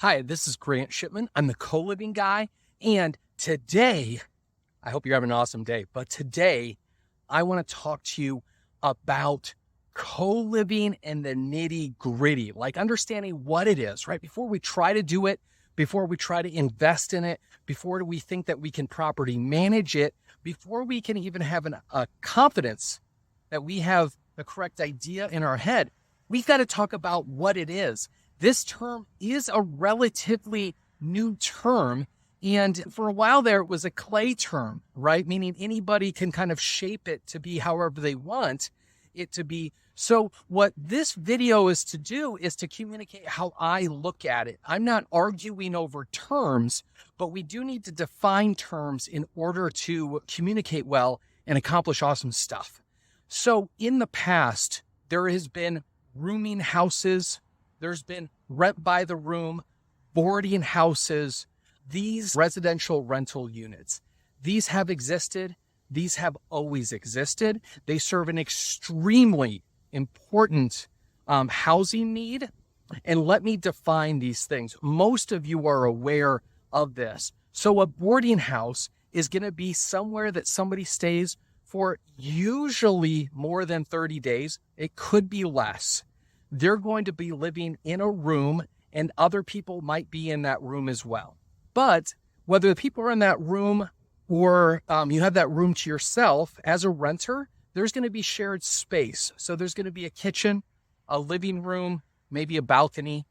Hi, this is Grant Shipman. I'm the co-living guy. And today, I hope you're having an awesome day, but today I want to talk to you about co-living and the nitty gritty, like understanding what it is, right? Before we try to do it, before we try to invest in it, before we think that we can properly manage it, before we can even have a confidence that we have the correct idea in our head, we've got to talk about what it is. This term is a relatively new term. And for a while there, it was a clay term, right? Meaning anybody can kind of shape it to be however they want it to be. So what this video is to do is to communicate how I look at it. I'm not arguing over terms, but we do need to define terms in order to communicate well and accomplish awesome stuff. So in the past, there has been rooming houses. There's been rent by the room, boarding houses, these residential rental units. These have existed. These have always existed. They serve an extremely important housing need. And let me define these things. Most of you are aware of this. So a boarding house is going to be somewhere that somebody stays for usually more than 30 days. It could be less. They're going to be living in a room, and other people might be in that room as well. But whether the people are in that room or you have that room to yourself, as a renter, there's going to be shared space. So there's going to be a kitchen, a living room, maybe a balcony.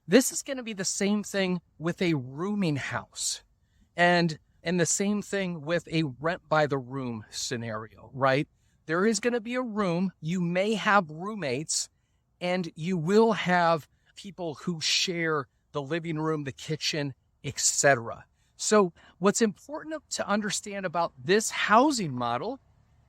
This is going to be the same thing with a rooming house and the same thing with a rent by the room scenario, right? There is going to be a room. You may have roommates, and you will have people who share the living room, the kitchen, etc. So what's important to understand about this housing model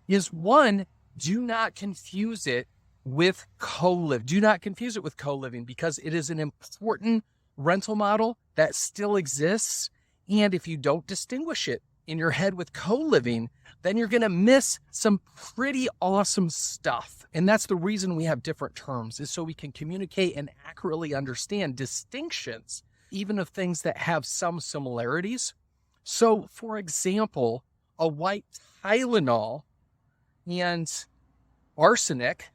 is, one, do not confuse it with co-live. Do not confuse it with co-living, because it is an important rental model that still exists. And if you don't distinguish it in your head with co-living, then you're going to miss some pretty awesome stuff. And that's the reason we have different terms, is so we can communicate and accurately understand distinctions, even of things that have some similarities. So, for example, a white Tylenol and arsenic,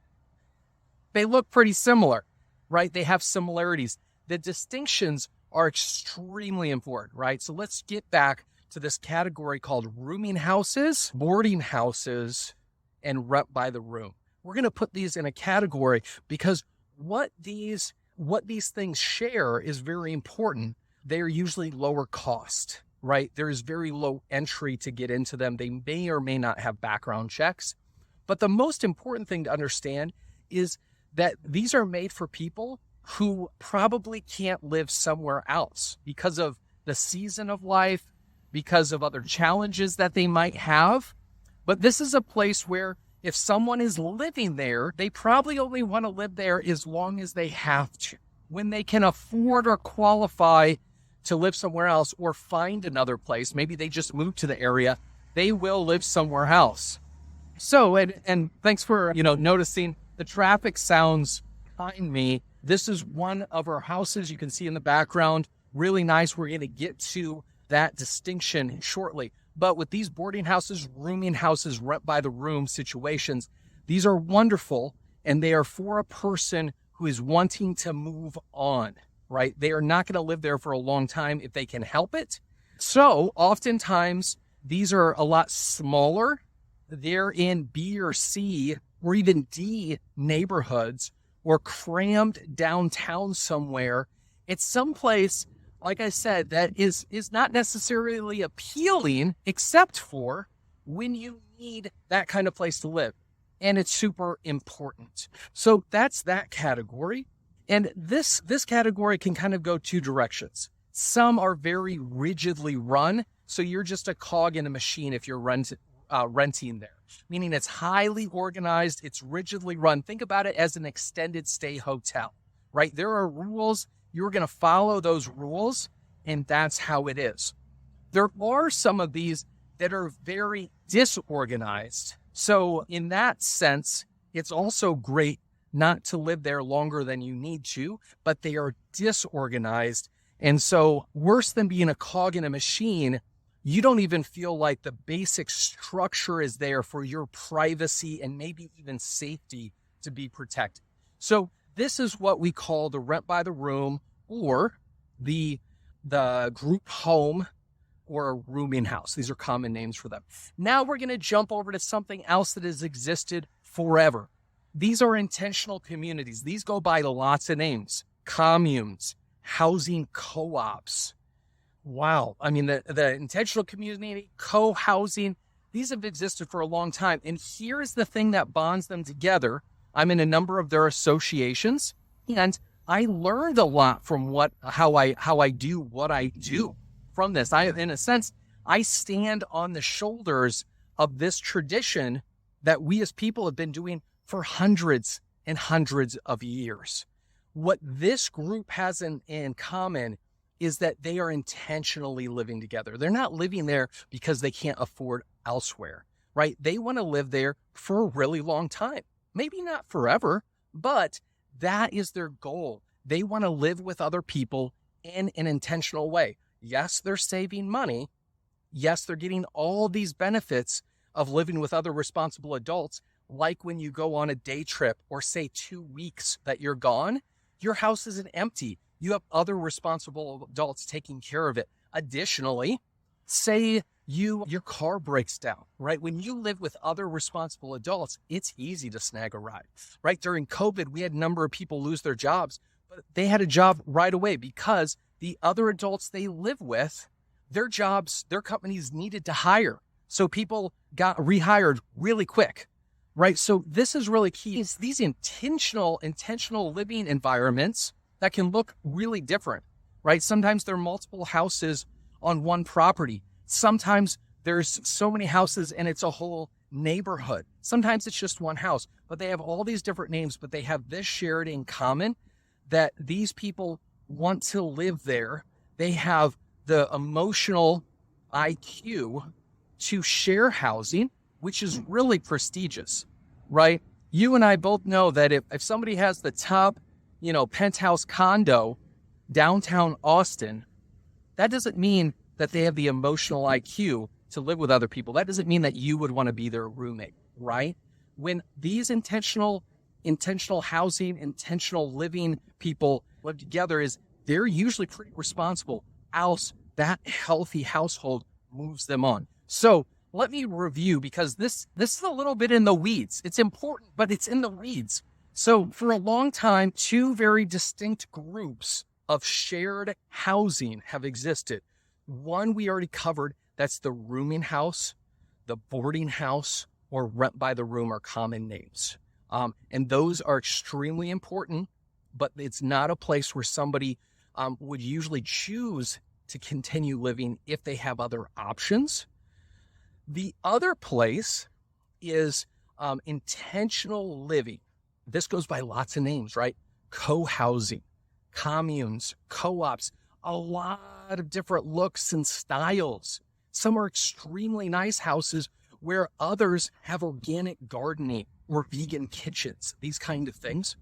they look pretty similar, right? They have similarities. The distinctions are extremely important, right? So let's get back to this category called rooming houses, boarding houses, and rent by the room. We're going to put these in a category because what these things share is very important. They are usually lower cost, right? There is very low entry to get into them. They may or may not have background checks. But the most important thing to understand is that these are made for people who probably can't live somewhere else because of the season of life, because of other challenges that they might have. But this is a place where if someone is living there, they probably only want to live there as long as they have to. When they can afford or qualify to live somewhere else or find another place, maybe they just moved to the area, they will live somewhere else. So, and thanks for, noticing the traffic sounds behind me. This is one of our houses you can see in the background. Really nice. We're going to get to that distinction shortly. But with these boarding houses, rooming houses, rent by the room situations, these are wonderful, and they are for a person who is wanting to move on, right? They are not going to live there for a long time if they can help it. So oftentimes these are a lot smaller. They're in B or C or even D neighborhoods, or crammed downtown somewhere. It's someplace, like I said, that is not necessarily appealing, except for when you need that kind of place to live. And it's super important. So that's that category. And this category can kind of go two directions. Some are very rigidly run. So you're just a cog in a machine if you're renting there, meaning it's highly organized. It's rigidly run. Think about it as an extended stay hotel, right? There are rules. You're going to follow those rules, and that's how it is. There are some of these that are very disorganized. So in that sense, it's also great not to live there longer than you need to, but they are disorganized And so worse than being a cog in a machine, you don't even feel like the basic structure is there for your privacy and maybe even safety to be protected. So this is what we call the rent by the room, or the group home, or a rooming house. These are common names for them. Now we're going to jump over to something else that has existed forever. These are intentional communities. These go by lots of names: communes, housing co-ops. Wow. I mean, the intentional community, co-housing, these have existed for a long time. And here's the thing that bonds them together. I'm in a number of their associations, and I learned a lot from how I do what I do from this. In a sense, I stand on the shoulders of this tradition that we as people have been doing for hundreds and hundreds of years. What this group has in common is that they are intentionally living together. They're not living there because they can't afford elsewhere, right? They want to live there for a really long time. Maybe not forever, but that is their goal. They want to live with other people in an intentional way. Yes, they're saving money. Yes, they're getting all these benefits of living with other responsible adults, like when you go on a day trip or say 2 weeks that you're gone, your house isn't empty. You have other responsible adults taking care of it. Additionally, say your car breaks down, right? When you live with other responsible adults, it's easy to snag a ride, right? During COVID, we had a number of people lose their jobs, but they had a job right away because the other adults they live with, their jobs, their companies needed to hire. So people got rehired really quick, right? So this is really key. It's these intentional living environments that can look really different, right? Sometimes there are multiple houses on one property. Sometimes there's so many houses and it's a whole neighborhood. Sometimes it's just one house, but they have all these different names, but they have this shared in common, that these people want to live there. They have the emotional IQ to share housing, which is really prestigious, right? You and I both know that if somebody has the top, penthouse condo downtown Austin, that doesn't mean that they have the emotional IQ to live with other people. That doesn't mean that you would want to be their roommate, right? When these intentional housing, intentional living people live together, they're usually pretty responsible, else that healthy household moves them on. So let me review, because this is a little bit in the weeds. It's important, but it's in the weeds. So for a long time, two very distinct groups of shared housing have existed. One we already covered, that's the rooming house. The boarding house or rent by the room are common names. And those are extremely important, but it's not a place where somebody would usually choose to continue living if they have other options. The other place is intentional living. This goes by lots of names, right? Co-housing, communes, co-ops, a lot of different looks and styles. Some are extremely nice houses where others have organic gardening or vegan kitchens, these kind of things.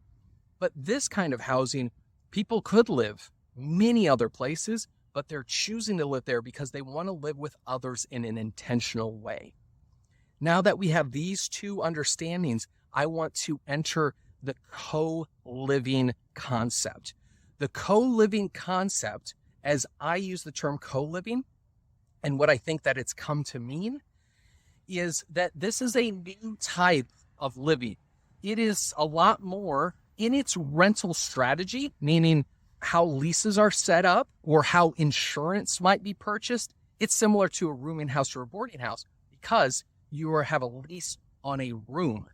But this kind of housing, people could live many other places, but they're choosing to live there because they want to live with others in an intentional way. Now that we have these two understandings, I want to enter the co-living concept. The co-living concept, as I use the term co-living, and what I think that it's come to mean, is that this is a new type of living. It is a lot more in its rental strategy, meaning how leases are set up or how insurance might be purchased. It's similar to a rooming house or a boarding house because you have a lease on a room,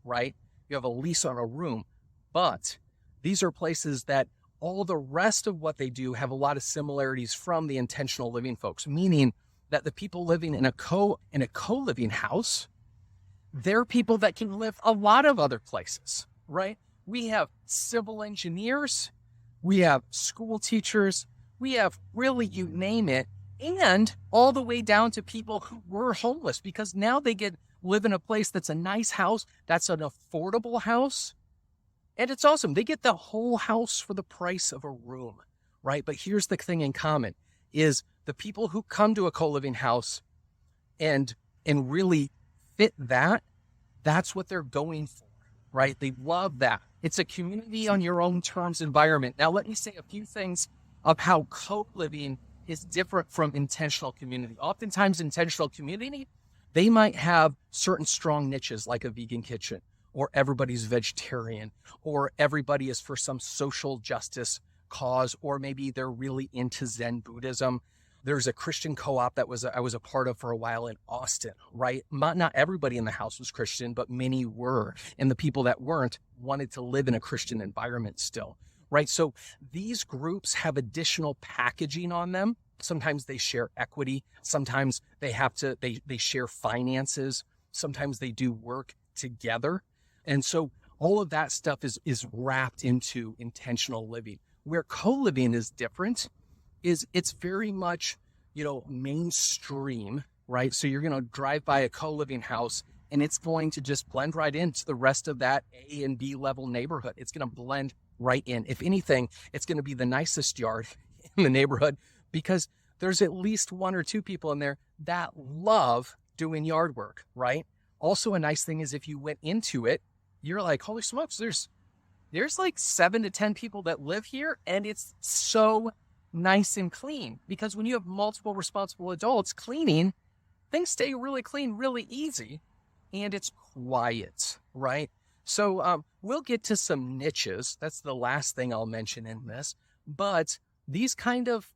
right? You have a lease on a room, but these are places that all the rest of what they do have a lot of similarities from the intentional living folks, meaning that the people living in a co-living house, they're people that can live a lot of other places, right? We have civil engineers, we have school teachers, we have really, you name it, and all the way down to people who were homeless because now they live in a place that's a nice house, that's an affordable house, and it's awesome. They get the whole house for the price of a room, right? But here's the thing in common is the people who come to a co-living house and really fit that, that's what they're going for, right? They love that. It's a community on your own terms environment. Now, let me say a few things of how co-living is different from intentional community. Oftentimes, intentional community, they might have certain strong niches like a vegan kitchen, or everybody's vegetarian, or everybody is for some social justice cause, or maybe they're really into Zen Buddhism. There's a Christian co-op that I was a part of for a while in Austin, right? Not everybody in the house was Christian, but many were. And the people that weren't wanted to live in a Christian environment still, right? So these groups have additional packaging on them. Sometimes they share equity. Sometimes they share finances. Sometimes they do work together. And so all of that stuff is wrapped into intentional living. Where co-living is different is it's very much, mainstream, right? So you're going to drive by a co-living house and it's going to just blend right into the rest of that A and B level neighborhood. It's going to blend right in. If anything, it's going to be the nicest yard in the neighborhood because there's at least one or two people in there that love doing yard work, right? Also, a nice thing is if you went into it, you're like, holy smokes, there's like 7 to 10 people that live here, and it's so nice and clean. Because when you have multiple responsible adults cleaning, things stay really clean, really easy, and it's quiet, right? So we'll get to some niches. That's the last thing I'll mention in this. But these kind of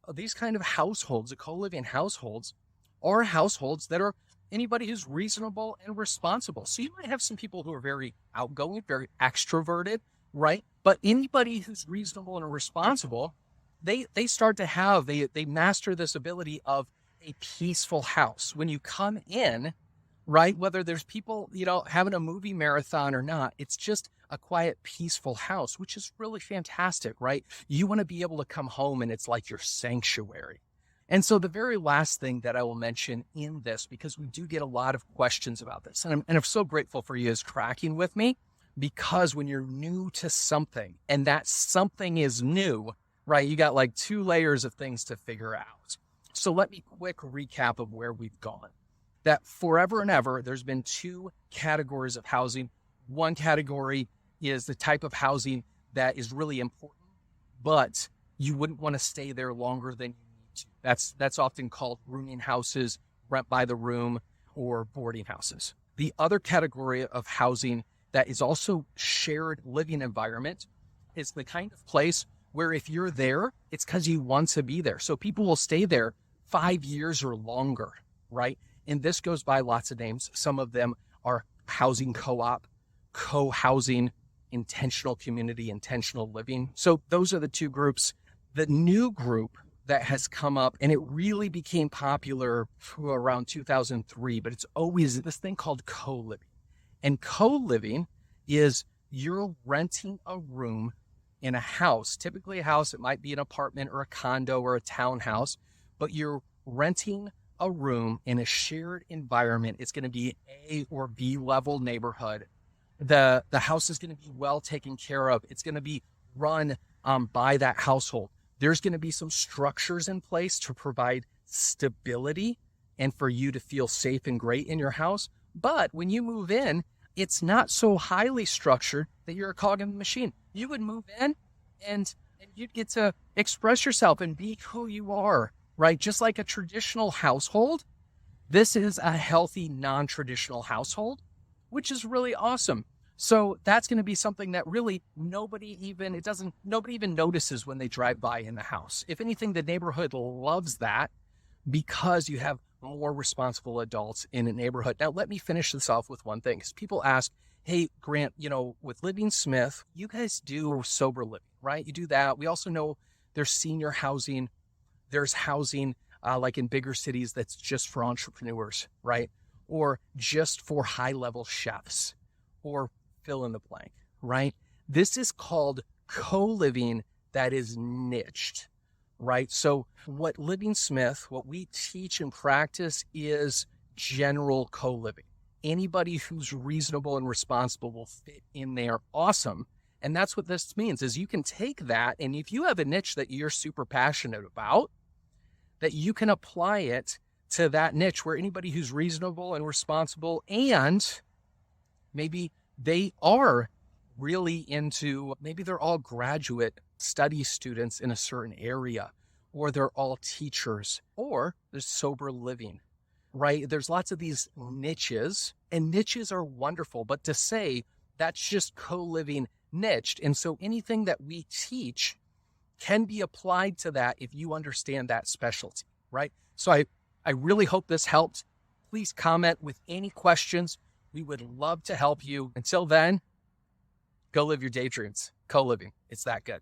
households, the co-living households, are households that are anybody who's reasonable and responsible. So you might have some people who are very outgoing, very extroverted, right? But anybody who's reasonable and responsible, they start to have, they master this ability of a peaceful house. When you come in, right, whether there's people, having a movie marathon or not, it's just a quiet, peaceful house, which is really fantastic, right? You want to be able to come home and it's like your sanctuary. And so the very last thing that I will mention in this, because we do get a lot of questions about this, and I'm so grateful for you as tracking with me, because when you're new to something and that something is new, right, you got like 2 layers of things to figure out. So let me quick recap of where we've gone. That forever and ever, there's been 2 categories of housing. One category is the type of housing that is really important, but you wouldn't want to stay there longer than you need to. That's often called rooming houses, rent by the room, or boarding houses. The other category of housing that is also shared living environment is the kind of place where if you're there, it's because you want to be there. So people will stay there 5 years or longer, right? And this goes by lots of names. Some of them are housing co-op, co-housing, intentional community, intentional living. So those are the 2 groups. The new group that has come up, and it really became popular around 2003, but it's always this thing called co-living. And co-living is you're renting a room in a house, typically a house. It might be an apartment or a condo or a townhouse, but you're renting a room in a shared environment. It's going to be A or B level neighborhood. The house is going to be well taken care of. It's going to be run by that household. There's going to be some structures in place to provide stability and for you to feel safe and great in your house. But when you move in, it's not so highly structured that you're a cog in the machine. You would move in and you'd get to express yourself and be who you are, right? Just like a traditional household, this is a healthy, non-traditional household, which is really awesome. So that's going to be something that really nobody even notices when they drive by in the house. If anything, the neighborhood loves that because you have more responsible adults in a neighborhood. Now, let me finish this off with one thing, because people ask, hey, Grant, with Living Smith, you guys do sober living, right? You do that. We also know there's senior housing. There's housing like in bigger cities that's just for entrepreneurs, right? Or just for high-level chefs, or fill in the blank, right? This is called co-living that is niched, right? So what Living Smith, what we teach and practice is general co-living. Anybody who's reasonable and responsible will fit in there. Awesome. And that's what this means, is you can take that, and if you have a niche that you're super passionate about, that you can apply it to that niche where anybody who's reasonable and responsible, and maybe they are really into, maybe they're all graduate study students in a certain area, or they're all teachers, or there's sober living, right? There's lots of these niches, and niches are wonderful, but to say that's just co-living niched. And so anything that we teach can be applied to that if you understand that specialty, right? So I really hope this helped. Please comment with any questions. We would love to help you. Until then, go live your daydreams. Co-living. It's that good.